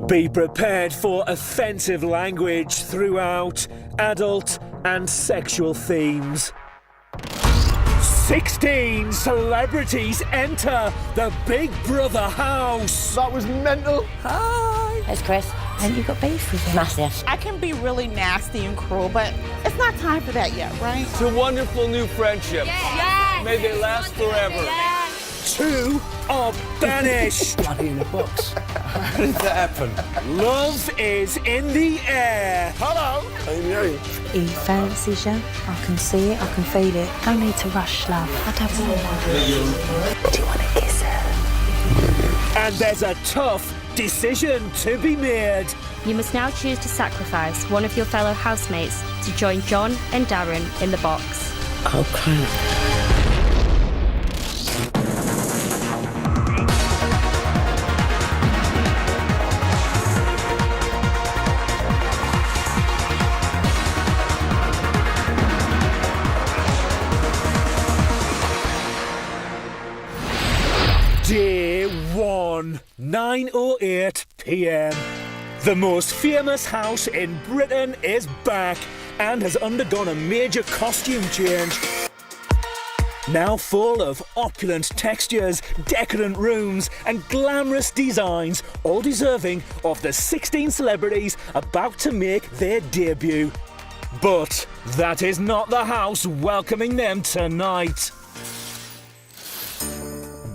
Be prepared for offensive language throughout adult and sexual themes. 16 celebrities enter the Big Brother house. That was mental. Hi. It's Chris. And you got beef with him? Massive. I can be really nasty and cruel, but it's not time for that yet, right? It's a wonderful new friendship. Yes. May they last forever. Yes. 2 are banished. Bloody in the box. How did that happen? Love is in the air. Hello. He fancies you. I can see it, I can feel it. No need to rush, love. I'd have one. Do you want to kiss her? And there's a tough decision to be made. You must now choose to sacrifice one of your fellow housemates to join John and Darren in the box. Oh, crap. Day 1, 9:08 p.m. The most famous house in Britain is back and has undergone a major costume change. Now full of opulent textures, decadent rooms and glamorous designs, all deserving of the 16 celebrities about to make their debut. But that is not the house welcoming them tonight.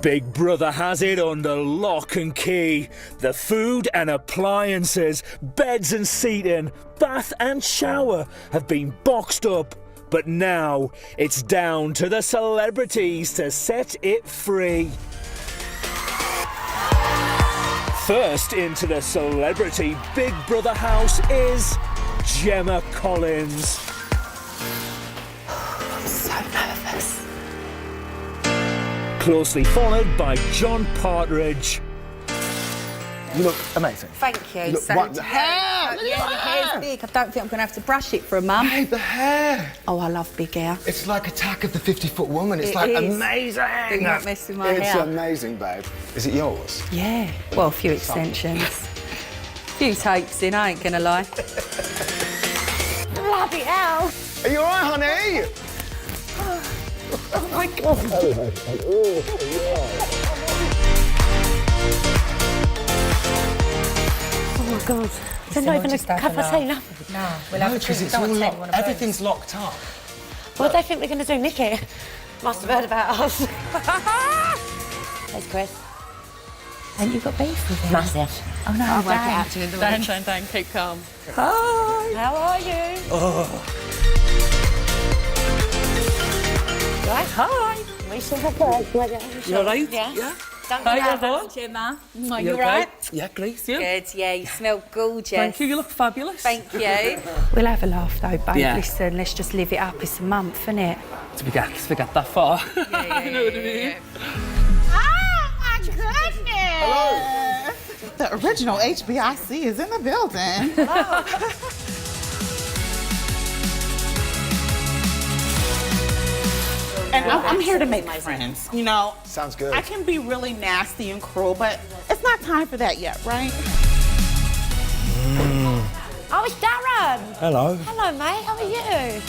Big Brother has it under lock and key. The food and appliances, beds and seating, bath and shower have been boxed up. But now it's down to the celebrities to set it free. First into the celebrity Big Brother house is Gemma Collins. I'm so nervous. Closely followed by John Partridge. You look amazing. Thank you. Look, So what the hair? Look at yeah, your the hair's hair. big. I don't think I'm going to have to brush it for a month. Hey, the hair. Oh, I love big hair. It's like Attack of the 50-Foot Woman. It's It like is. amazing. Do not mess with my It's hair. amazing, babe. Is it yours? Yeah. Well, a few extensions. Few tapes in, I ain't going to lie. Bloody hell. Are you all right, honey? Oh, my God. Oh, my God. They're not even a cup of tea, nothing. No, we'll No, because it's all locked. Everything's locked up. What do they think we're going to do, Nikki? Must have heard about us. There's Chris. And you got beef with him? Massive. Oh, no, I won't get Dan. out to you in the room. Don't, keep calm. Hi. How are you? Right. Hi. We should have heard. You all right? Yeah. Yeah. Don't Hi, get out. everyone. Gemma. You You okay? right? Yeah, great. You? Good, yeah, you smell gorgeous. Thank you. You look fabulous. Thank you. We'll have a laugh though, babe. Yeah. Listen, let's just live it up. It's a month, isn't it? To we get that far. I know what I mean. Oh, my goodness! The original HBIC is in the building. And I'm here to make friends, you know. Sounds good. I can be really nasty and cruel, but it's not time for that yet, right? Oh, it's Darren. Hello. Hello, mate. How are you?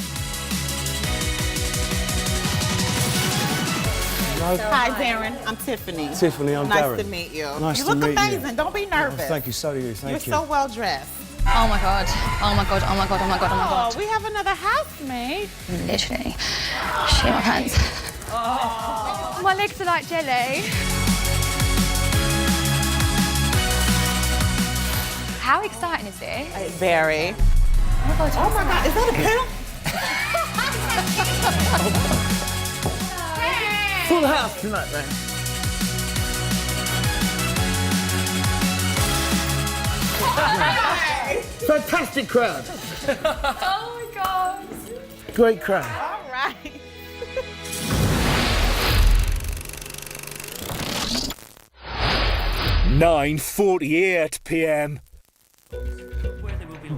Hi, Darren. I'm Tiffany. Tiffany, I'm nice Darren. to meet you. Nice you to look meet you. amazing. Don't be nervous. Thank you, so do you. You're Thank you. so well dressed. Oh my God. Oh my God. Oh my God. Oh my God. Oh my God. Oh, we have another housemate. Literally. Shit my pants. My legs are like jelly. How exciting is this? Very. Oh my God. Oh my God, is that a pimp? Full house tonight, then. Fantastic crowd. Oh my God. Great crowd. All right. (9:48 p.m.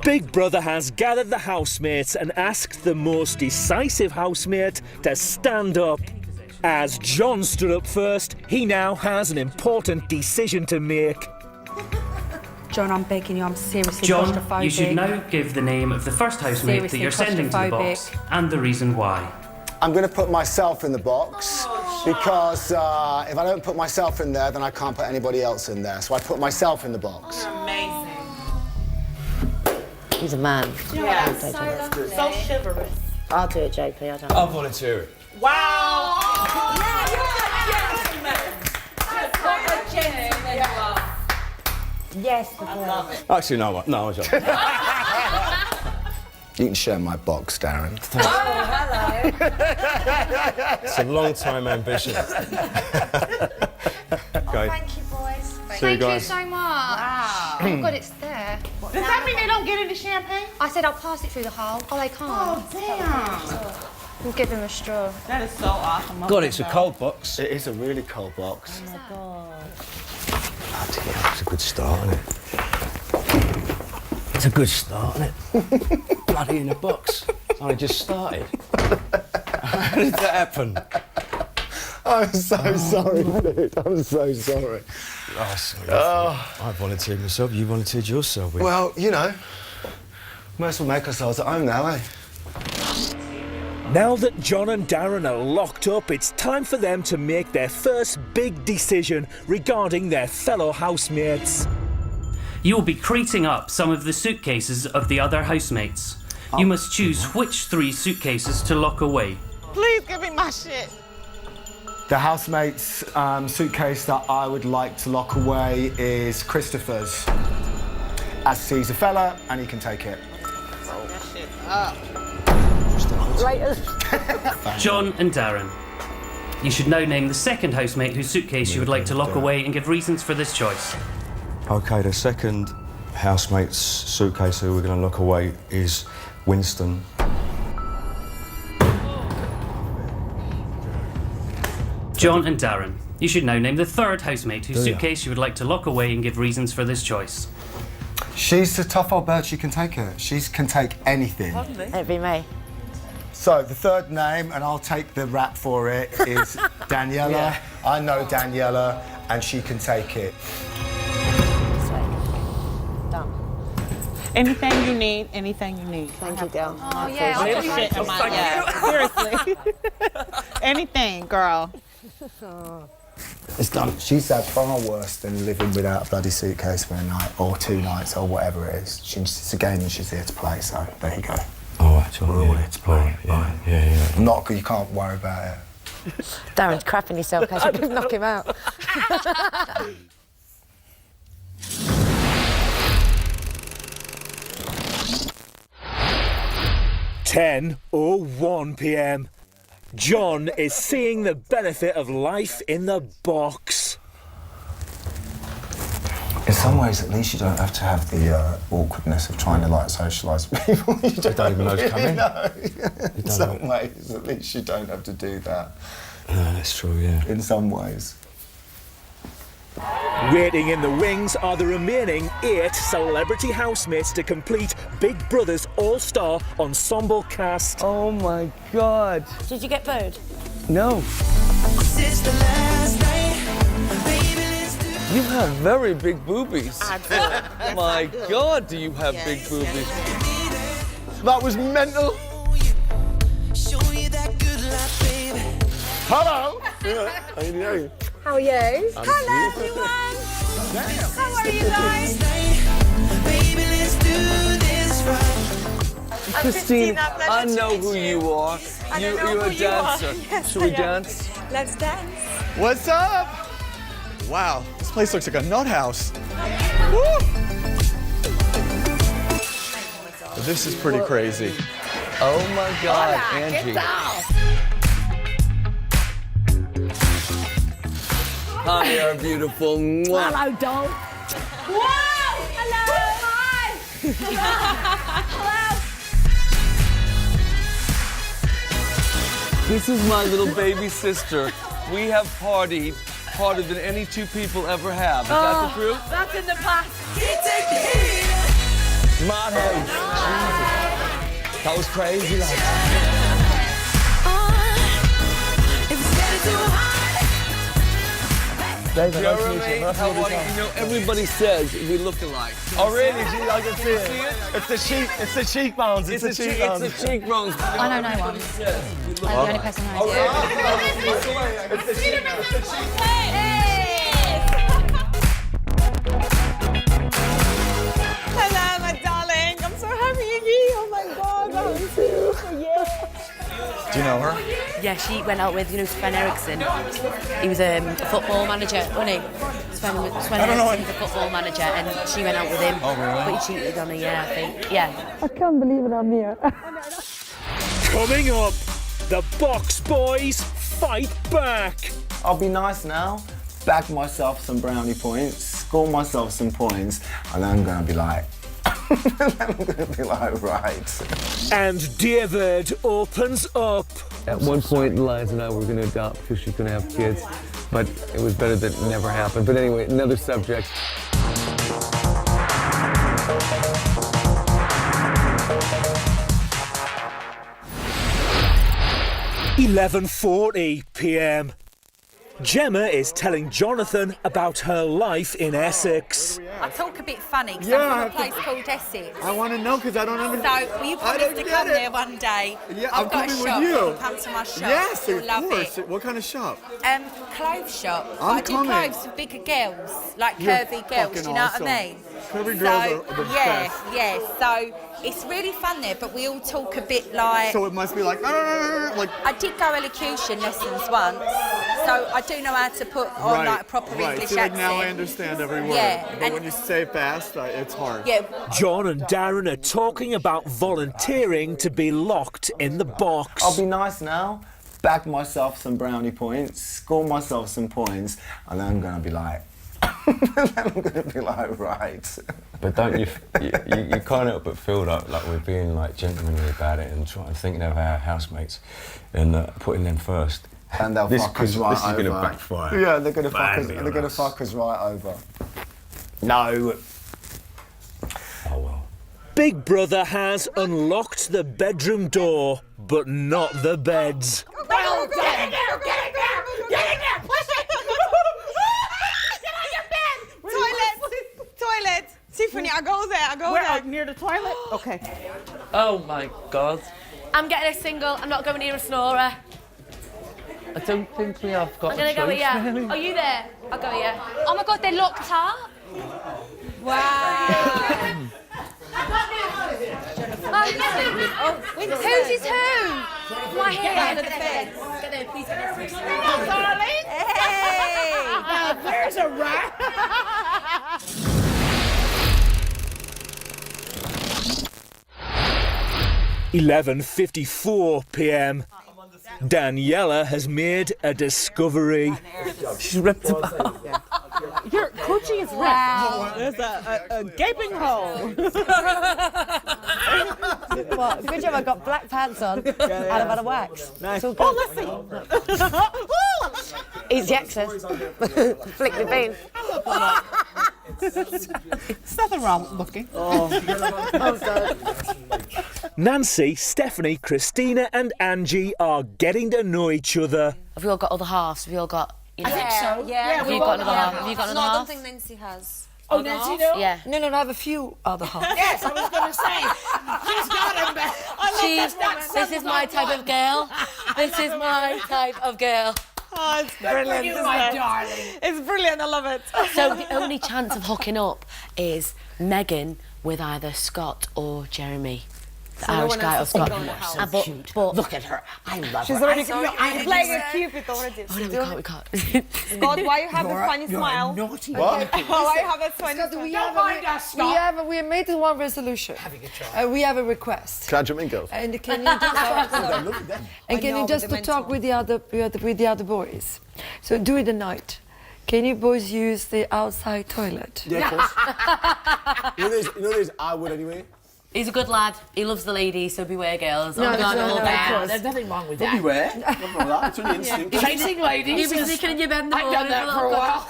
Big Brother has gathered the housemates and asked the most decisive housemate to stand up. As John stood up first, he now has an important decision to make. John, I'm begging you, I'm seriously John, claustrophobic. you should now give the name of the first housemate that you're sending to the box and the reason why. I'm going to put myself in the box because if I don't put myself in there, then I can't put anybody else in there. So I put myself in the box. Amazing. He's a man. Yeah, so chivalrous. I'll do it, JP. I don't. I'll volunteer it. Wow. Yes, I love it. Actually, no, I was joking. You can share my box, Darren. hello. It's a long-time ambition. Okay. Thank you, boys. See you Thank you guys. so much. Wow. Oh, God, it's there. Does that mean they don't get any champagne? I said I'll pass it through the hole. Oh, they can't. Oh, damn. We'll give him a straw. That is so awesome. God, it's a cold box. It is a really cold box. Oh, my God. It's a good start, isn't it? It's a good start, isn't it? Bloody in a box. I just started. How did that happen? I'm so sorry, dude. I'm so sorry. Oh, sorry. I volunteered myself. You volunteered yourself. Well, you know, might as well make ourselves at home now, eh? Now that John and Darren are locked up, it's time for them to make their first big decision regarding their fellow housemates. You will be crating up some of the suitcases of the other housemates. You must choose which 3 suitcases to lock away. Please give me my shit. The housemate's suitcase that I would like to lock away is Christopher's. As he's a fella and he can take it. Roll that shit up. John and Darren. You should now name the second housemate whose suitcase you would like to lock away and give reasons for this choice. OK, the second housemate's suitcase who we're going to lock away is Winston. John and Darren. You should now name the third housemate whose suitcase you would like to lock away and give reasons for this choice. She's a tough old bird, she can take it. She can take anything. It'd be me. So the third name, and I'll take the rap for it, is Daniela. Yeah. I know Daniela, and she can take it. Done. Anything you need, anything you need. Thank you, girl. Oh, yeah. Little shit in my, seriously. Anything, girl. It's done. She's had far worse than living without a bloody suitcase for a night, or 2 nights, or whatever it is. It's a game and she's here to play, so there you go. Oh, actually, We're all here to play. Yeah. Not, you can't worry about it. Darren's crapping himself, because you could knock him out. 10:01 p.m. John is seeing the benefit of life in the box. In some ways, at least you don't have to have the awkwardness of trying to, like, socialise with people. You don't even know it's coming. No. In some ways, at least you don't have to do that. No, that's true, yeah. In some ways. Waiting in the wings are the remaining 8 celebrity housemates to complete Big Brother's all-star ensemble cast. Oh my God. Did you get booed? No. You have very big boobies. I do. Yes, My I do. God, do you have Yes, big boobies? That was mental. Hello. How you doing? How are you? Hello, everyone. How are you guys? Christine, I know who you are. You're a dancer. Should we dance? Let's dance. What's up? Wow, this place looks like a nut house. Woo! This is pretty crazy. Oh my God, Angie. Hi, our beautiful. Mwah. Hello, doll. Wow! Hello! Hi! Hello! This is my little baby sister. We have partied harder than any 2 people ever have. Is that the truth? That's in the past. Mad house. Jesus. That was crazy, lad. David, nice to meet Jeremy, you. Nice to how meet you. are you? You know, everybody says we look alike. Oh, really? Gee, I can see it. See it? It's the cheekbones. It's the cheekbones. It's the cheekbones. I know no one. I'm the only person who knows it. Hello, my darling. I'm so happy you're here. Oh my God, I miss you. Yeah. Do you know her? Yeah, she went out with, Sven Eriksson. He was a football manager, wasn't he? Sven Eriksson was a football manager, and she went out with him. Oh, really? But he cheated on her, yeah, I think. Yeah. I can't believe it, I'm here. Coming up, the Box Boys fight back. I'll be nice now, bag myself some brownie points, score myself some points, and I'm gonna be like, right. And David opens up. At one point, Eliza and I were going to adopt because she's going to have kids, but it was better that it never happened. But anyway, another subject. £11:40 p.m. Gemma is telling Jonathan about her life in Essex. I talk a bit funny because Yeah, I'm from a place called Essex. I want to know because I don't understand. So, will you promise to come there one day? Yeah, I've I'm got a coming shop. with you. You come to my shop. Yes, You'll of love course. it. What kind of shop? Clothes shop. I'm I do coming. clothes for bigger girls, like You're curvy girls. fucking Do you know awesome. what I mean? Curvy girls are the yeah, best. yeah. So it's really fun there, but we all talk a bit like. So it must be like I did go elocution lessons once, so I do know how to put on like a proper English See, like accent. now I understand every word. Yeah, But and- when you say fast, it's hard. Yeah. John and Darren are talking about volunteering to be locked in the box. I'll be nice now, bag myself some brownie points, score myself some points, and I'm gonna be like, right. But don't you can't help but feel like we're being like gentlemanly about it and trying thinking of our housemates and putting them first. And they'll fuck us right over. This is going to backfire. Yeah, they're gonna fuck us. badly on They're gonna us. fuck us right over. No. Oh well. Big Brother has unlocked the bedroom door, but not the beds. Well, get in there! Get in there! Get in there! Push it! Get on your bed! Toilet. Tiffany, I go there. Near the toilet? Okay. Oh my God. I'm getting a single. I'm not going near a snorer. I don't think we have got I'm going to go with you. Are you there? I'll go with you. Oh my God, they're locked up. Wow! Who's is who? My hair. Get under the bed. Get there, please. Darling! Hey! Now there's a rat! 11:54 p.m. Daniela has made a discovery. She's ripped about. Your coochie is ripped. There's a gaping hole. Well, good job I got black pants on and I've had a wax. Nice. It's all good. Let's see. Easy access. Flick the bean. There's nothing wrong with looking. Nancy, Stephanie, Christina, and Angie are getting to know each other. Have we all got other halves? Have we all got... I think so. Yeah. Have you got another half? Have you got another No, I half? don't think Nancy has. Oh, Nancy, no? Yeah. No, I have a few other halves. Yes, I was going to say. She's got him back. This is my type of girl. This is my type of girl. Oh, it's brilliant, isn't it? It's brilliant, I love it. So the only chance of hooking up is Megan with either Scott or Jeremy. The Irish guy or Scott. But Look at her. I love She's her. already playing a Cupid already. oh, no, we can't. Scott, why you have a funny smile? Naughty. What? Why you have a funny smile? We made one resolution. We have a request. Can I jump in, girls? And can you just talk with the other boys? So do it tonight. Can you boys use the outside toilet? Yeah, of course. you know there's I would anyway. He's a good lad. He loves the ladies, so beware, girls. No, Oh my God, no, all of that. course. There's nothing wrong with that. Beware. Nothing wrong with that. It's only instinct. Chasing ladies. You've been sneaking in your bed in the I've morning done that for a while.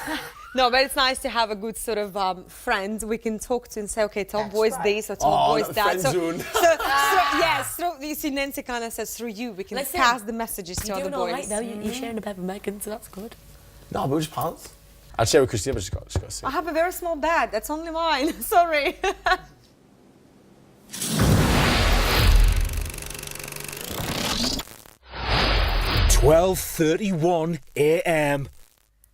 No, but it's nice to have a good sort of friend we can talk to and say, okay, tell boys this or tell boys that. So you see, Nancy kind of says through you, we can pass the messages to You're other doing all boys. right, though. You're sharing a bed with Megan, so that's good. No, but we're just pals. I'll share with Christina, but she's got to see. I have a very small bed. That's only mine. Sorry. 12:31 a.m.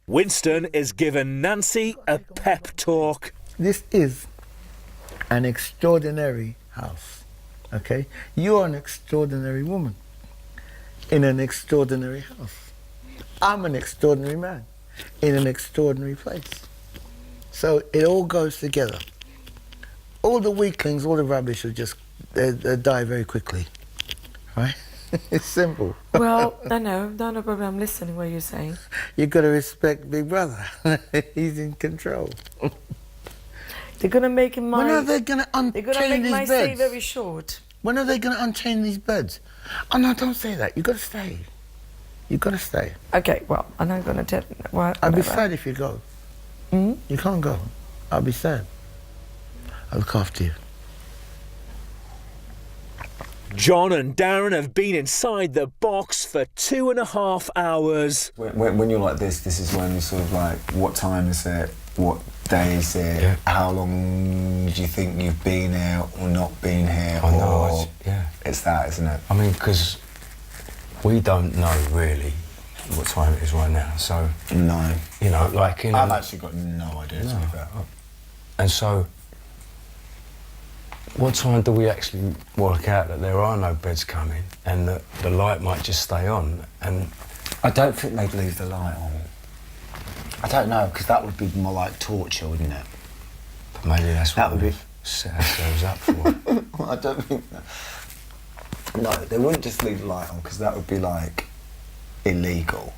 Winston is giving Nancy a pep talk. This is an extraordinary house, okay? You're an extraordinary woman in an extraordinary house. I'm an extraordinary man in an extraordinary place. So it all goes together. All the weaklings, all the rubbish will just they die very quickly, right? It's simple. Well, I know, no problem. I'm listening what you're saying. You got to respect Big Brother. He's in control. They're gonna make my. When are they gonna unchain They're gonna make these my stay beds? very short. When are they gonna unchain these beds? Oh no, don't say that. You gotta stay. You gotta stay. Okay, well, I'm not gonna tell. Well, I'll be whatever. sad if you go. Hmm? You can't go. I'll be sad. I'll look after you. John and Darren have been inside the box for 2.5 hours. When you're like this is when you sort of like, what time is it? What day is it? Yeah. How long do you think you've been here or not been here? I know, or yeah. It's that, isn't it? I mean, because we don't know really what time it is right now, so... No. You know, like... You know, I've actually got no idea, to be fair. And so, what time do we actually work out that there are no beds coming and that the light might just stay on? And I don't think they'd leave the light on. I don't know, because that would be more like torture, wouldn't it? But maybe that's That what would we've set ourselves up for. Well, I don't think that. No, they wouldn't just leave the light on, because that would be like illegal.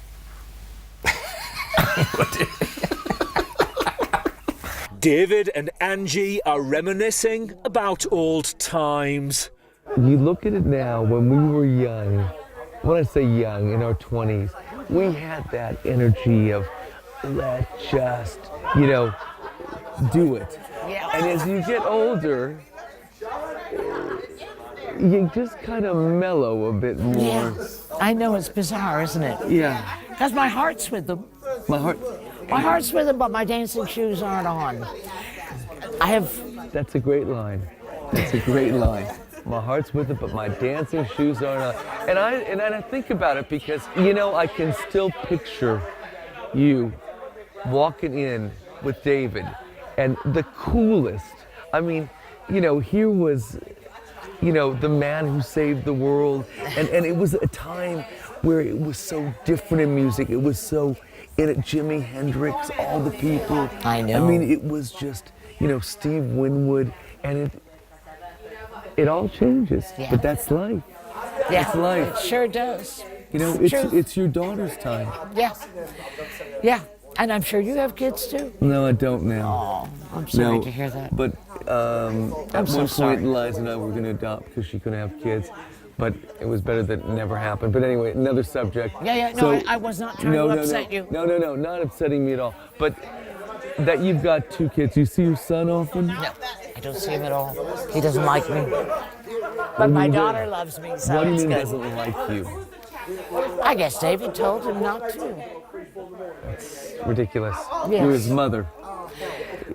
David and Angie are reminiscing about old times. You look at it now, when we were young, when I say young, in our 20s, we had that energy of, let's just, you know, do it. Yeah. And as you get older, you just kind of mellow a bit more. Yeah. I know, it's bizarre, isn't it? Yeah. Because my heart's with them. My heart's with them, but my dancing shoes aren't on. I have... That's a great line. That's a great line. My heart's with it, but my dancing shoes aren't on. And I think about it because, you know, I can still picture you walking in with David and the coolest. I mean, you know, here was, you know, the man who saved the world. And it was a time where it was so different in music. It was so... in it, Jimi Hendrix, all the people. I know. I mean, it was just, you know, Steve Winwood, and it all changes. Yeah. But that's life. Yeah, That's life. it sure does. You know, True. it's your daughter's time. Yeah. Yeah. And I'm sure you have kids too. No, I don't now. Oh, I'm sorry to hear that. But at so one sorry. point, Liza and I were going to adopt because she couldn't have kids. But it was better that it never happened. But anyway, another subject. Yeah, no, I was not trying to upset you. No, not upsetting me at all. But that you've got 2 kids. You see your son often? No, I don't see him at all. He doesn't like me. But my daughter loves me, so What do you it's mean good. doesn't like you? I guess David told him not to. That's ridiculous. Yes. You're his mother.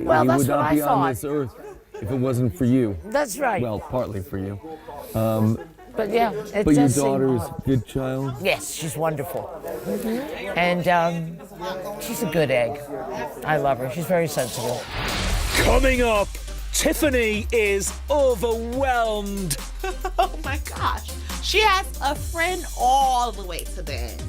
Well, he that's would what not I be on thought. this earth if it wasn't for you. That's right. Well, partly for you. But yeah, it But your does seem daughter is odd. a good child? Yes, she's wonderful. And she's a good egg. I love her. She's very sensitive. Coming up, Tiffany is overwhelmed. Oh my gosh. She has a friend all the way to the end.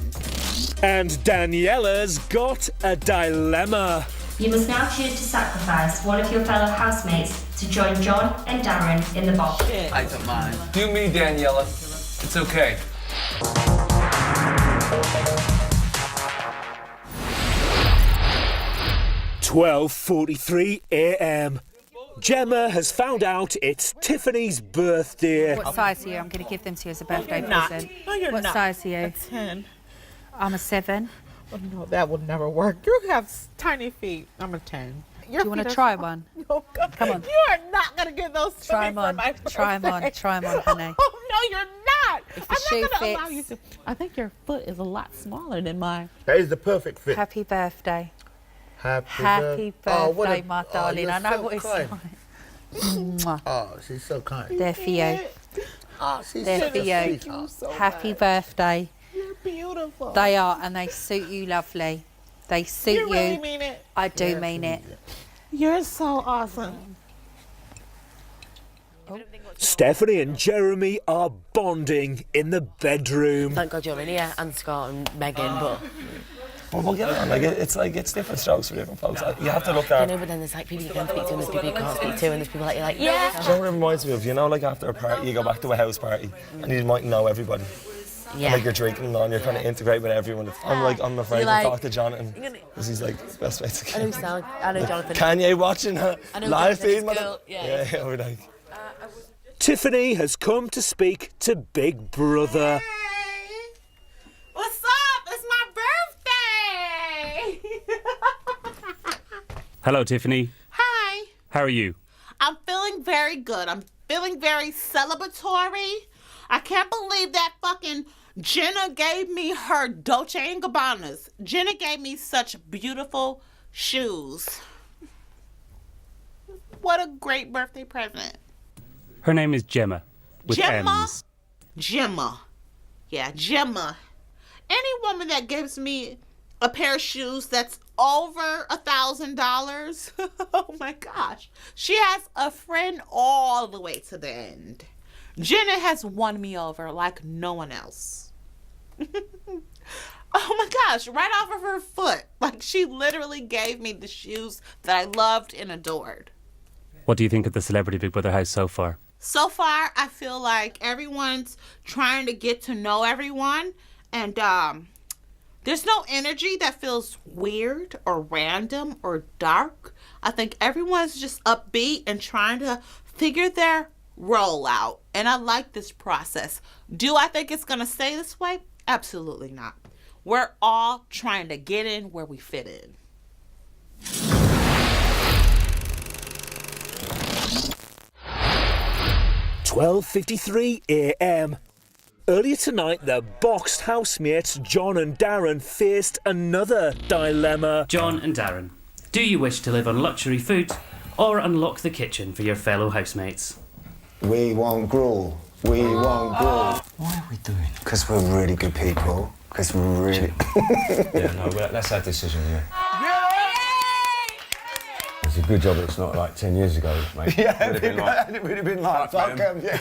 And Daniela's got a dilemma. You must now choose to sacrifice one of your fellow housemates to join John and Darren in the box. I don't mind. Do me, Daniela. It's okay. 12:43 a.m. Gemma has found out it's Tiffany's birthday. What size are you? I'm going to give them to you as a birthday You're not. present. No, you're what not. size are you? A 10. I'm a 7. Oh, no, that would never work. You have tiny feet. I'm a 10. Do you want to try one? No, Come on. You are not going to give those to Try me them for on. my Try them on. birthday. Try them on, honey. Oh, no, you're not. If the I'm shoe not going to allow you fits. to. I think your foot is a lot smaller than mine. That is the perfect fit. Happy birthday. Happy birthday, my darling. I know what it's like. Mwah. Oh, she's so kind. They're for you. Oh, she's They're for you. Happy birthday. You're beautiful. They are, and they suit you lovely. They suit you. You really mean it? I do mean it. You're so awesome. Stephanie and Jeremy are bonding in the bedroom. Thank God you're in here, and Scott and Megan, but... But we'll get on. Like it's different strokes for different folks. Like, you have to look at. I know, but then there's like people you can speak to, and there's people you can't speak to, and there's people that you're like, yeah. Do you know what it reminds me of? You know, like after a party, you go back to a house party, and you might know everybody. Yeah. Like you're drinking and on, you're trying to integrate with everyone. I'm afraid Like- to talk to Jonathan because he's like best mates. I know Jonathan. Kanye watching I know live Jonathan's feed, man. girl, yeah. We're like. Tiffany has come to speak to Big Brother. What's up? It's my birthday. Hello, Tiffany. Hi. How are you? I'm feeling very good. I'm feeling very celebratory. I can't believe that fucking Jenna gave me her Dolce & Gabbanas. Jenna gave me such beautiful shoes. What a great birthday present. Her name is Gemma, with Gemma? M's. Gemma. Yeah, Gemma. Any woman that gives me a pair of shoes that's over $1,000, oh my gosh. She has a friend all the way to the end. Jenna has won me over like no one else. Oh my gosh, right off of her foot. Like she literally gave me the shoes that I loved and adored. What do you think of the Celebrity Big Brother house so far? So far, I feel like everyone's trying to get to know everyone, and there's no energy that feels weird or random or dark. I think everyone's just upbeat and trying to figure their role out, and I like this process. Do I think it's going to stay this way? Absolutely not. We're all trying to get in where we fit in. £12:53 a.m. Earlier tonight, the boxed housemates John and Darren faced another dilemma. John and Darren, do you wish to live on luxury food or unlock the kitchen for your fellow housemates? We won't gruel. We won't gruel. Why are we doing? Because we're really good people. Because we're really... Yeah, no, that's our decision, yeah. It's a good job it's not like 10 years ago, mate. Yeah, it would have been like, fuck them, yeah.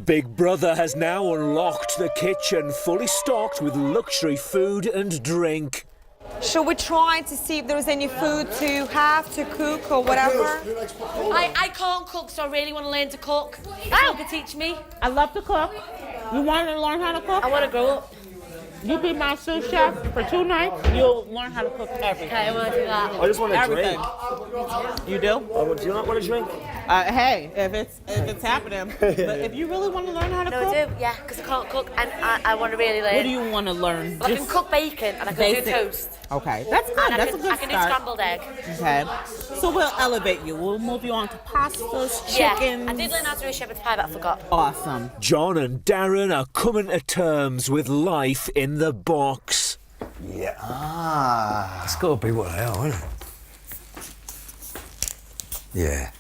Big Brother has now unlocked the kitchen, fully stocked with luxury food and drink. Shall we try to see if there's any food to have, to cook or whatever? I can't cook, so I really want to learn to cook. If you could teach me. I love to cook. You want to learn how to cook? I want to grow up. You be my sous chef for 2 nights, you'll learn how to cook everything. Okay, I want to do that. I just want to drink. You do? Do you not want to drink? Hey, if it's happening. But if you really want to learn how to cook. I do, yeah, because I can't cook and I want to really learn. What do you want to learn? I can cook bacon and I can do toast. Okay, that's good. And That's a good I can start. do scrambled egg. Okay. So we'll elevate you. We'll move you on to pastas, Yeah, chickens. I did learn how to do a shepherd's pie, but I forgot. Awesome. John and Darren are coming to terms with life in the box. Yeah. Ah. It's got to be what they are, isn't it? Yeah.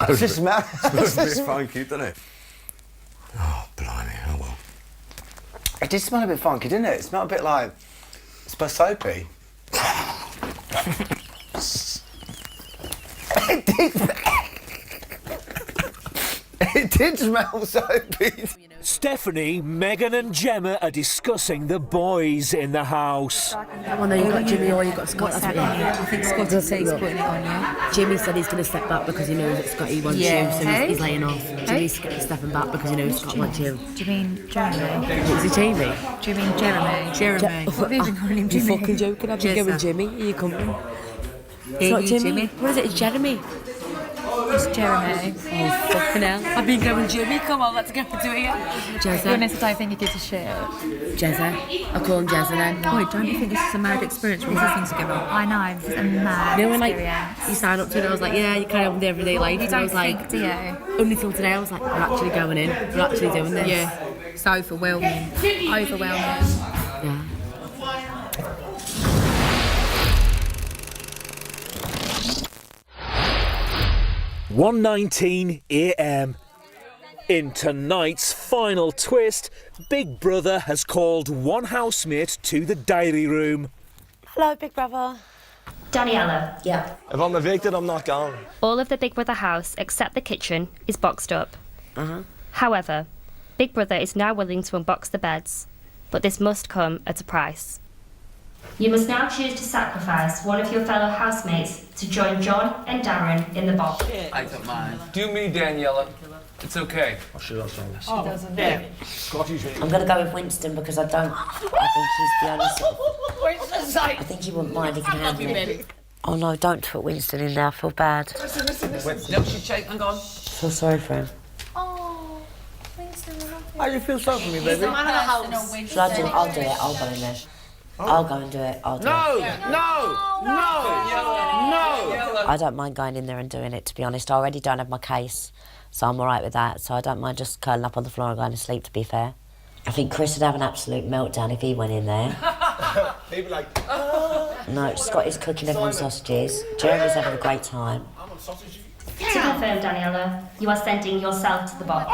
It just smells. Smells a bit funky, doesn't it? Oh, blimey, oh well. It did smell a bit funky, didn't it? It smelled a bit like... It smells soapy. It did... It did smell soapy. Stephanie, Megan and Gemma are discussing the boys in the house. Well, no, you've got Jimmy or you've got Scott. That's what I think Scott will say he's putting it on, yeah? Jimmy said he's going to step back because he knows that Scotty wants you, so he's laying off. Jimmy's stepping back because he knows Scott wants you. Do you mean Jeremy? Is it Jamie? Do you mean Jeremy? Jeremy. What have you been calling him, Jimmy? You're fucking joking. I've been going Jimmy. Are you coming? It's not Jimmy. What is it? It's Jeremy. It's Jeremy. Oh, fucking hell. I've been going Jimmy. Come on, let's go do it again. Jezza. To be honest, I don't think he gives a shit. Jezza. I call him Jezza then. Oh, don't you think this is a mad experience when these things together? I know, this is a mad You know when, experience. you sign up to it, I was like, yeah, you carry on with everyday life. You And I don't was like, think, do you? only till today, I was like, we're actually going in. We're actually doing this. Yeah. It's overwhelming. Overwhelming. Yeah. "1:19 a.m. In tonight's final twist, Big Brother has called one housemate to the diary room. Hello, Big Brother. Daniela. Yeah. If I'm evicted, I'm not going. All of the Big Brother house, except the kitchen, is boxed up. Uh-huh. However, Big Brother is now willing to unbox the beds, but this must come at a price. You must now choose to sacrifice one of your fellow housemates to join John and Darren in the box. I don't mind. Do me, Daniela. It's okay. She doesn't. I'm going to go with Winston because I think he's the only sort of... I think he wouldn't mind, he can handle it. Oh no, don't put Winston in there, I feel bad. No, she's shaking. Hang on. I feel sorry for him. Oh, Winston, How do you feel sorry for me, baby? Shall I do it? I'll do it, I'll go in there. I'll go and do it, I'll do it. No! I don't mind going in there and doing it, to be honest. I already don't have my case, so I'm all right with that. So I don't mind just curling up on the floor and going to sleep, to be fair. I think Chris would have an absolute meltdown if he went in there. He'd be like, No, Scott is cooking everyone sausages. Jeremy's having a great time. To confirm, Daniela, you are sending yourself to the box.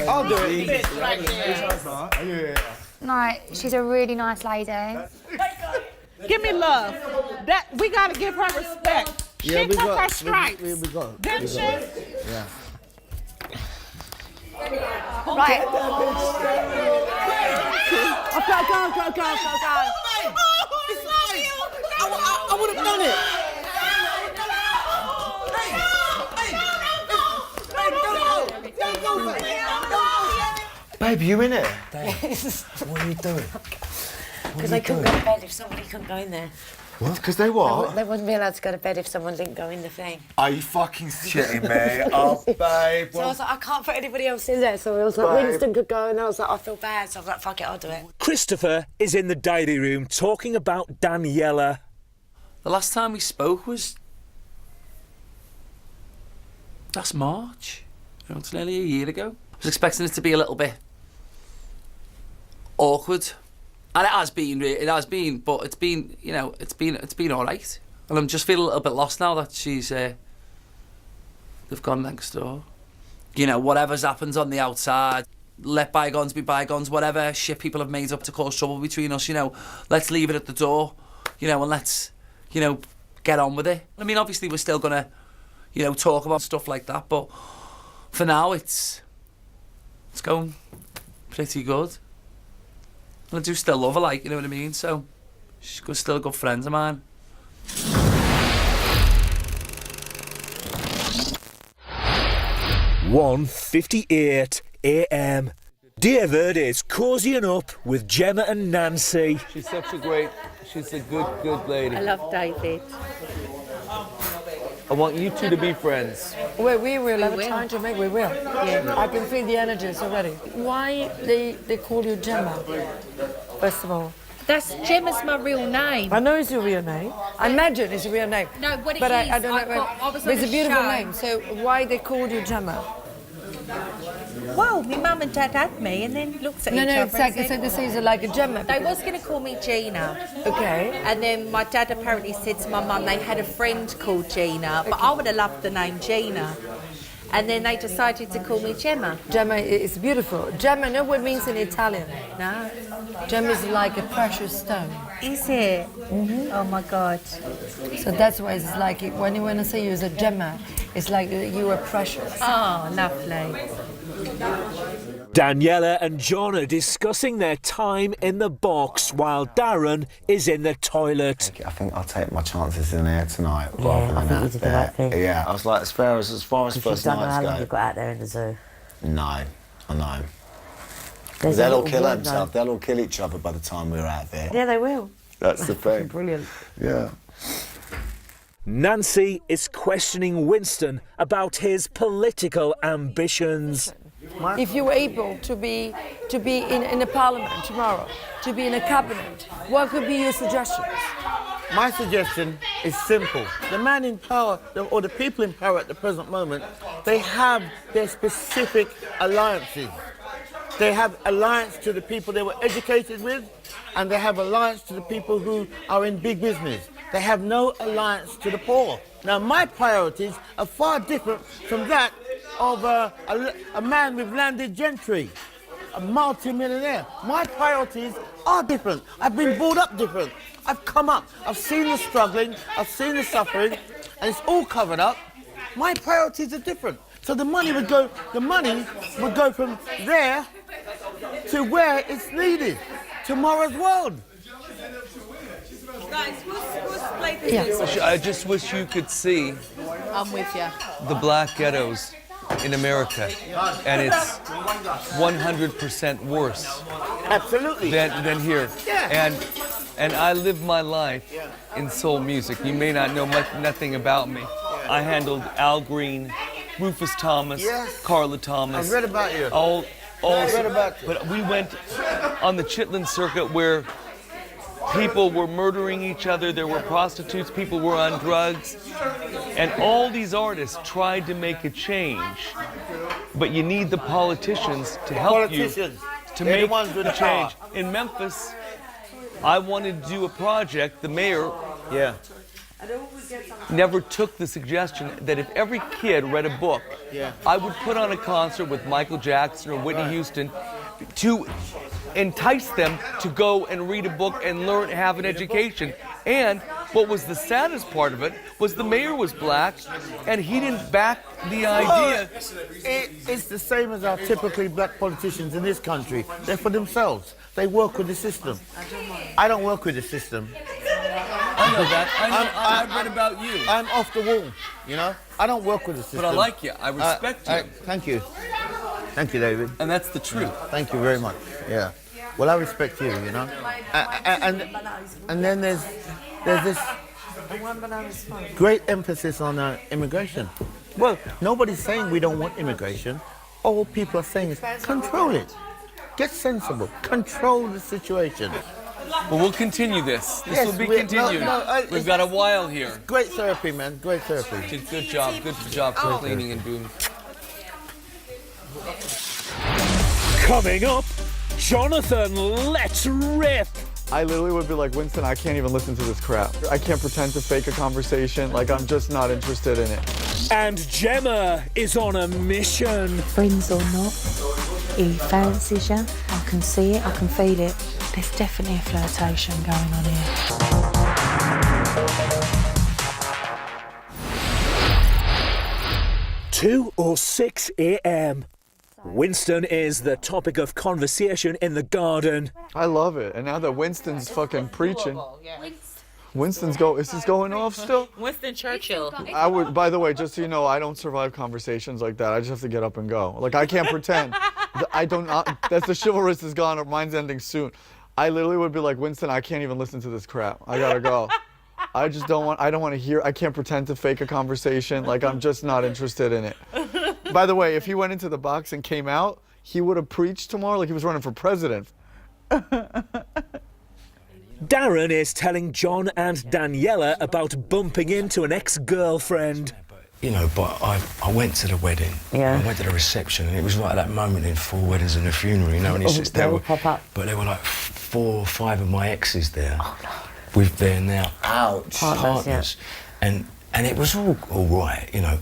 I'll do it. No, she's a really nice lady. Give me love. That we gotta give her respect. She took her stripes. We got. Didn't she? Yeah. Right. Go. I would have done it. Babe, you in it? What are you doing? Because they couldn't go to bed if somebody couldn't go in there. What? Because they what? They wouldn't be allowed to go to bed if someone didn't go in the thing. Are you fucking shitting me? Oh, babe. So I was like, I can't put anybody else in there. So I was like, Babe. Winston could go, and I was like, I feel bad. So I was like, fuck it, I'll do it. Christopher is in the diary room talking about Daniela. The last time we spoke was last March. You know, it's nearly a year ago. I was expecting it to be a little bit awkward, and it has been, but it's been, you know, it's been all right. And I'm just feeling a little bit lost now that she's they've gone next door. You know, whatever's happened on the outside, let bygones be bygones. Whatever shit people have made up to cause trouble between us, you know, let's leave it at the door. You know, and let's, you know, get on with it. I mean, obviously we're still gonna, you know, talk about stuff like that, but for now it's going pretty good. And I do still love her, like, you know what I mean? So she's still a good friend of mine. "1:58 a.m. David is cozying up with Gemma and Nancy. She's a good lady. I love David. I want you two to be friends. Well, we will. Have a time to make. We will. Yeah. I can feel the energies already. Why they call you Gemma? First of all. That's Gemma's my real name. I know it's your real name. I imagine it's your real name. No, what it but is, I don't know. I was but on it's a a beautiful show. name. So why they called you Gemma? Well, my mum and dad had me and then looked at each other. No, exactly. So they say it's like a Gemma. They was going to call me Gina. Okay. And then my dad apparently said to my mum they had a friend called Gina, but I would have loved the name Gina. And then they decided to call me Gemma. Gemma is beautiful. Gemma, know what it means in Italian? No. Gemma is like a precious stone. Is it? Mm-hmm. Oh my God. So that's why it's like when I say you as a Gemma, it's like you are precious. Oh, lovely. Daniela and John are discussing their time in the box while Darren is in the toilet. I think I'll take my chances in here tonight rather than out did the right thing. Yeah, I was like, as far as first You don't know how long nights you go. got out there in the zoo. No, I know. There's a They'll all little kill wood, themselves. They'll all kill each other by the time we're out there. Yeah, they will. That's the thing. Brilliant. Yeah. Nancy is questioning Winston about his political ambitions. If you were able to be in a parliament tomorrow, to be in a cabinet, what could be your suggestions? My suggestion is simple. The man in power, or the people in power at the present moment, they have their specific alliances. They have alliance to the people they were educated with, and they have alliance to the people who are in big business. They have no alliance to the poor. Now, my priorities are far different from that of a man with landed gentry, a multi-millionaire. My priorities are different. I've been brought up different. I've come up. I've seen the struggling. I've seen the suffering, and it's all covered up. My priorities are different. So the money would go from there to where it's needed. Tomorrow's world. Guys, who's played this? I just wish you could see I'm with you. the black ghettos in America, and it's 100% worse. Absolutely. Than here. Yeah. And I live my life in soul music. You may not know nothing about me. I handled Al Green, Rufus Thomas, Carla Thomas. I've read about you. I read about you. But we went on the Chitlin circuit where people were murdering each other, there were prostitutes, people were on drugs, and all these artists tried to make a change. But you need the politicians to help you to make the change. In Memphis, I wanted to do a project, the mayor never took the suggestion that if every kid read a book, I would put on a concert with Michael Jackson or Whitney Houston to entice them to go and read a book and learn, have an education. And what was the saddest part of it was the mayor was black and he didn't back the idea. It's the same as our typically black politicians in this country. They're for themselves. They work with the system. I don't work with the system. I know that. I've read about you. I'm off the wall, you know? I don't work with the system. But I like you. I respect you. Thank you. Thank you, David. And that's the truth. Thank you very much. Yeah. Well, I respect you, you know? And then there's this great emphasis on immigration. Well, nobody's saying we don't want immigration. All people are saying is control it. Get sensible. Control the situation. Well, we'll continue this. This will be continued. We've got a while here. Great therapy, man. Great therapy. Good job. Good job for cleaning and doing. Coming up, Jonathan, let's rip. I literally would be like, Winston, I can't even listen to this crap. I can't pretend to fake a conversation. Like, I'm just not interested in it. And Gemma is on a mission. Friends or not, he fancies you. I can see it, I can feel it. There's definitely a flirtation going on here. 2:06 a.m. Winston is the topic of conversation in the garden. I love it. And now that Winston's fucking preaching, is this going off still? Winston Churchill. I would, by the way, just so you know, I don't survive conversations like that. I just have to get up and go. Like, I can't pretend. That's the chivalrous is gone, or mine's ending soon. I literally would be like, Winston, I can't even listen to this crap. I gotta go. I don't want to hear, I can't pretend to fake a conversation. Like, I'm just not interested in it. By the way, if he went into the box and came out, he would have preached tomorrow like he was running for president. Darren is telling John and Daniela about bumping into an ex-girlfriend. You know, but I went to the wedding. Yeah. I went to the reception, and it was like that moment in 4 weddings and a funeral, you know, and it's just they will pop up. But there were like 4 or 5 of my exes there. Oh, no. With their now partners. Yeah. And it was all right, you know.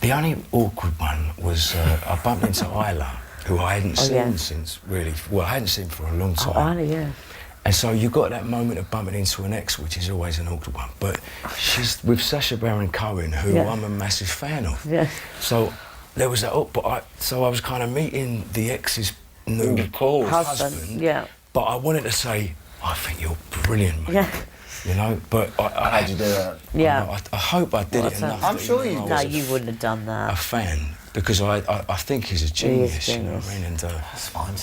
The only awkward one was I bumped into Isla, who I hadn't seen since really, well, I hadn't seen for a long time. Oh, Isla, yeah. And so you got that moment of bumping into an ex, which is always an awkward one. But she's with Sacha Baron Cohen, who I'm a massive fan of. Yeah. So there was that. So I was kind of meeting the ex's new husband. Yeah. But I wanted to say, I think you're brilliant, mate. Yeah. You know, but how'd you do that? Yeah. I hope I did it enough. I'm sure you did. No, you wouldn't have done that. A fan, because I think he's a genius. You know what I mean? And it's fine.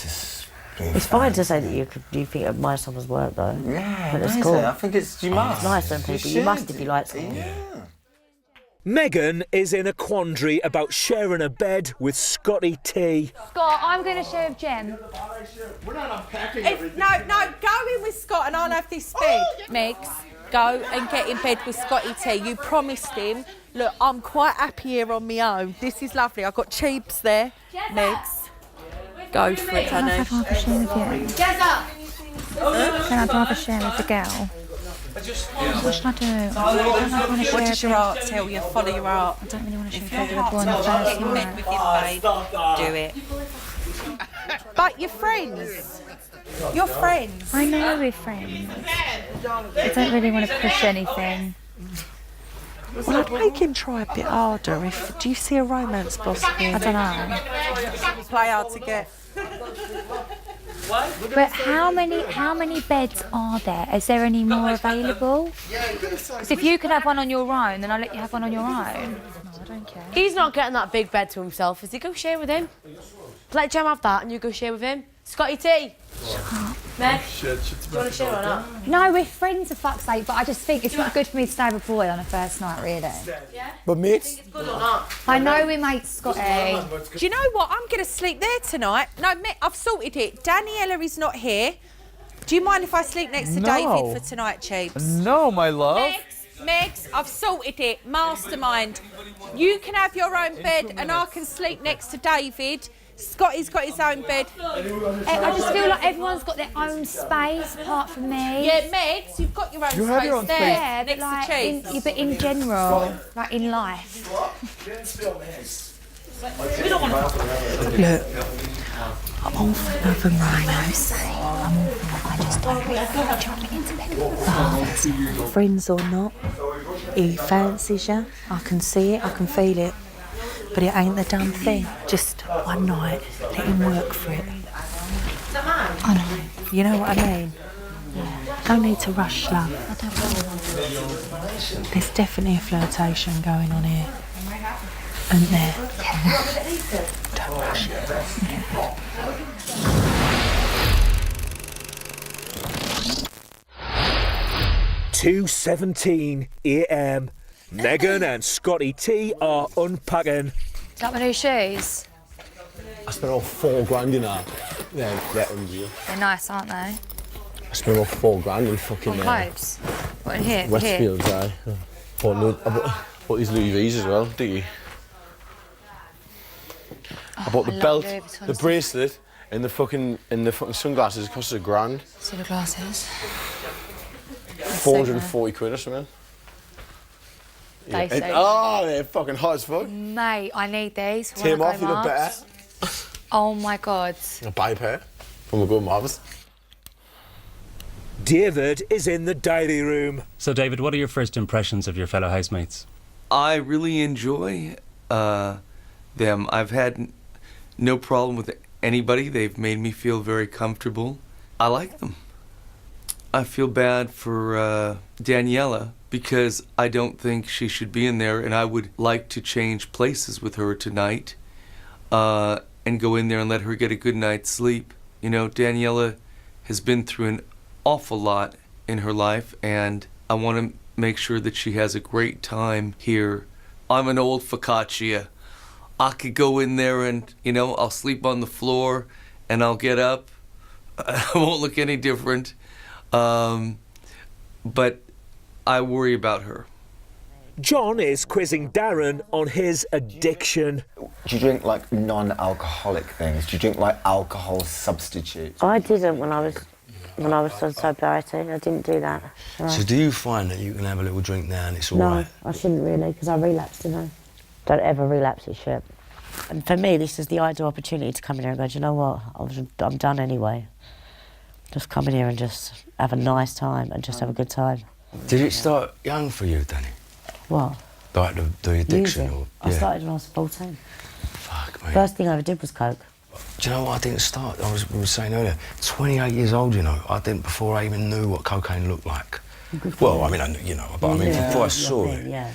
It's fine to say that you think you admire someone's work, though. Yeah, but it's cool. I think you must. It's nice when people. You must if you like someone. Yeah. Megan is in a quandary about sharing a bed with Scotty T. Scott, I'm going to share with Jem. We're not unpacking No, go in with Scott and I'll have this bed. Megs, go and get in bed with Scotty T. You promised him. Look, I'm quite happy here on my own. This is lovely. I've got Cheebs there. Megs. Go for it, Can I honey. have half a share with you? Can I have a share with the girl? What should I do? I don't want to What share does your heart tell you? Follow your heart. I don't really want to share with the boy on the Get first in bed with him, babe. Do it. But you're friends. You're friends. I know we're friends. I don't really want to push anything. Well, I'd make him try a bit harder. Do you see a romance possible? I don't know. Play hard to get. But how many beds are there? Is there any more available? Because if you can have one on your own, then I'll let you have one on your own. No, I don't care. He's not getting that big bed to himself, is he? Go share with him. Let Jem have that and you go share with him. Scotty T. Meg, do you want to share or not? No, we're friends for fuck's sake, but I just think it's not good for me to stay with a boy on a first night, really. Yeah? But mates? Good or not? I know we're mates, Scotty. Do you know what? I'm going to sleep there tonight. No, I've sorted it. Daniela is not here. Do you mind if I sleep next to David for tonight, Cheebs? No, my love. Megs, I've sorted it. Mastermind. You can have your own bed and I can sleep next to David. Scotty's got his own bed. I just feel like everyone's got their own space apart from me. Yeah, Megs, you've got your own You space have your own there. space. Yeah, but Next to like, Cheebs. but in general, like in life. Look, I'm all for love and romance. I'm all for love. I just don't really jumping into bed. Friends or not, he fancies you. I can see it, I can feel it. But it ain't the damn thing. Just one night, let him work for it. I know. You know what I mean? No need to rush, love. There's definitely a flirtation going on here. Isn't there? Don't rush. 2:17 a.m. Megan and Scotty T are unpacking. Is that my new shoes? I spent all £4 in that. They're unreal. They're nice, aren't they? I spent all £4 in fucking What clothes? What in here? Westfields, aye. I bought these Louis V's as well, did you? I bought the belt, the bracelet, and the fucking sunglasses. It costed £1,000. See the glasses? 440 quid or something. They say. Oh, they're fucking hot as fuck. Mate, I need these. For Tear when them I off, go you look Mars. better. Oh my god. I'll buy a pair from a good Marvels. David is in the diary room. So, David, what are your first impressions of your fellow housemates? I really enjoy them. I've had no problem with anybody. They've made me feel very comfortable. I like them. I feel bad for Daniela because I don't think she should be in there, and I would like to change places with her tonight and go in there and let her get a good night's sleep. You know, Daniela has been through an awful lot in her life, and I want to make sure that she has a great time here. I'm an old focaccia. I could go in there and, you know, I'll sleep on the floor and I'll get up. I won't look any different. But I worry about her. John is quizzing Darren on his addiction. Do you drink like non-alcoholic things? Do you drink like alcohol substitutes? I didn't when I was on sobriety. I didn't do that. Right. So do you find that you can have a little drink now and it's all right? No, I shouldn't really, because I relapsed, didn't I? Don't ever relapse at shit. And for me, this is the ideal opportunity to come in here and go, do you know what? I'm done anyway. Just come in here and just have a nice time and just have a good time. Did it start young for you, Danny? What? Like the addiction? Music. Or, I started when I was 14. Fuck, mate. First thing I ever did was coke. Do you know what I didn't start? We were saying earlier, 28 years old, you know. I didn't, before I even knew what cocaine looked like. Well, I mean, I knew, you know, but I mean, before I saw it, Yeah.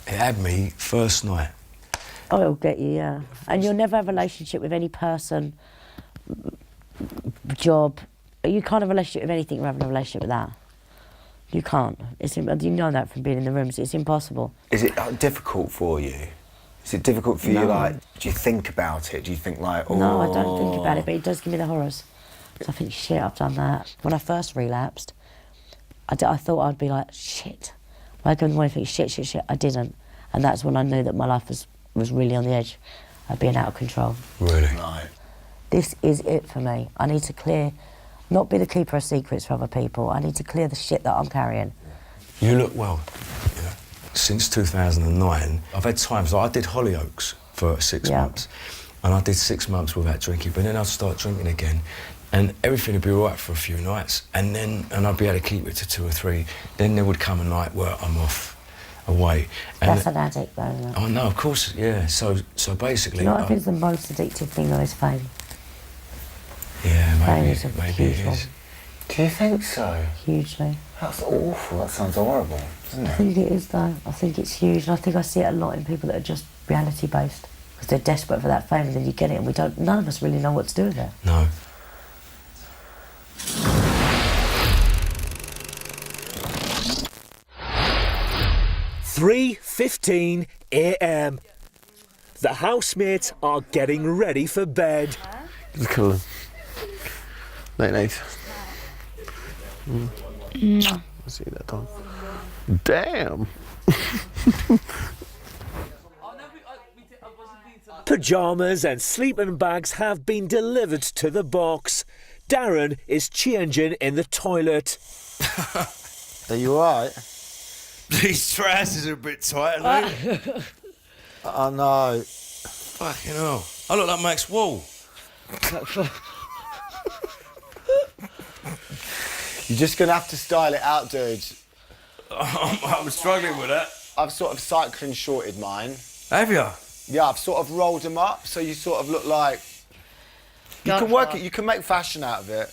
it had me first night. Oh, it'll get you, yeah. And you'll never have a relationship with any person, job. You can't have a relationship with anything rather than a relationship with that. You can't. You know that from being in the rooms. It's impossible. Is it difficult for you? Is it difficult for you, No. like, do you think about it? Do you think, like, oh... No, I don't think about it, but it does give me the horrors. So I think, shit, I've done that. When I first relapsed, I thought I'd be like, shit. Wake up in the morning thinking, shit. I didn't. And that's when I knew that my life was really on the edge of being out of control. Really? Right. This is it for me. I need to clear, not be the keeper of secrets for other people. I need to clear the shit that I'm carrying. You look well. Yeah. Since 2009, I've had times, like I did Hollyoaks for 6 months, and I did 6 months without drinking, but then I'd start drinking again, and everything would be all right for a few nights, and I'd be able to keep it to 2 or 3. Then there would come a night where I'm off, away. And That's an addict, though, isn't it? Oh, no, of course, yeah. So basically... Do you know what I think is the most addictive thing though is fame? Yeah, Fame maybe, is a maybe huge it one. is. Do you think so? Hugely. That's awful. That sounds horrible, doesn't I it? think it is though. I think it's huge, and I think I see it a lot in people that are just reality based because they're desperate for that fame, and then you get it, and none of us really know what to do with it. No. $3:15 a.m. The housemates are getting ready for bed. Just kill them. Night. Mm. I see that dog. Damn. Pyjamas and sleeping bags have been delivered to the box. Darren is changing in the toilet. Are you alright? These trousers are a bit tight, aren't they? I know. Fucking hell. I look like Max Wall. You're just going to have to style it out, dude. I'm struggling with that. I've sort of cycling shorted mine. Have you? Yeah, I've sort of rolled them up, so you sort of look like... You can work it, you can make fashion out of it.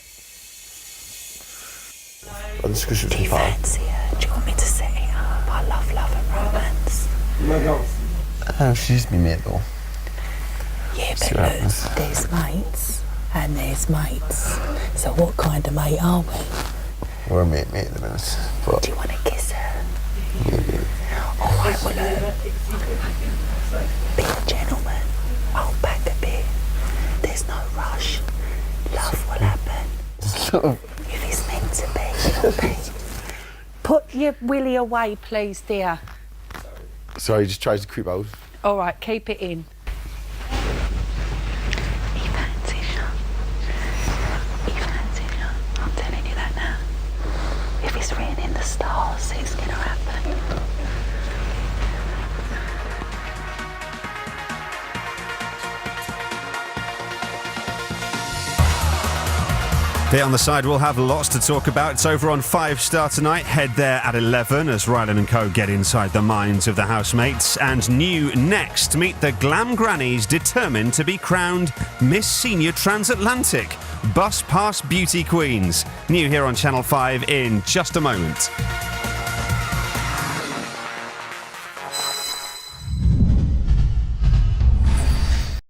I'm just going to Do you fancy her? Do you want me to set it up? I love and romance. She's me mate though. Yeah, but look, there's mates and there's mates. So what kind of mate are we? We're a mate at the minute. But Do you want to kiss her? maybe. All right, well, be a gentleman. Hold back a bit. There's no rush. Love will happen. If it's meant to be, it'll be. Put your willy away, please, dear. Sorry, he just tries to creep out. All right, keep it in. He fancies you. I'm telling you that now. If it's written in the stars, it's going to happen. Here on the side, we'll have lots to talk about. It's over on 5 Star tonight. Head there at 11 as Rylan and Co get inside the minds of the housemates. And new next, meet the glam grannies determined to be crowned Miss Senior Transatlantic. Bus Pass Beauty Queens. New here on Channel 5 in just a moment.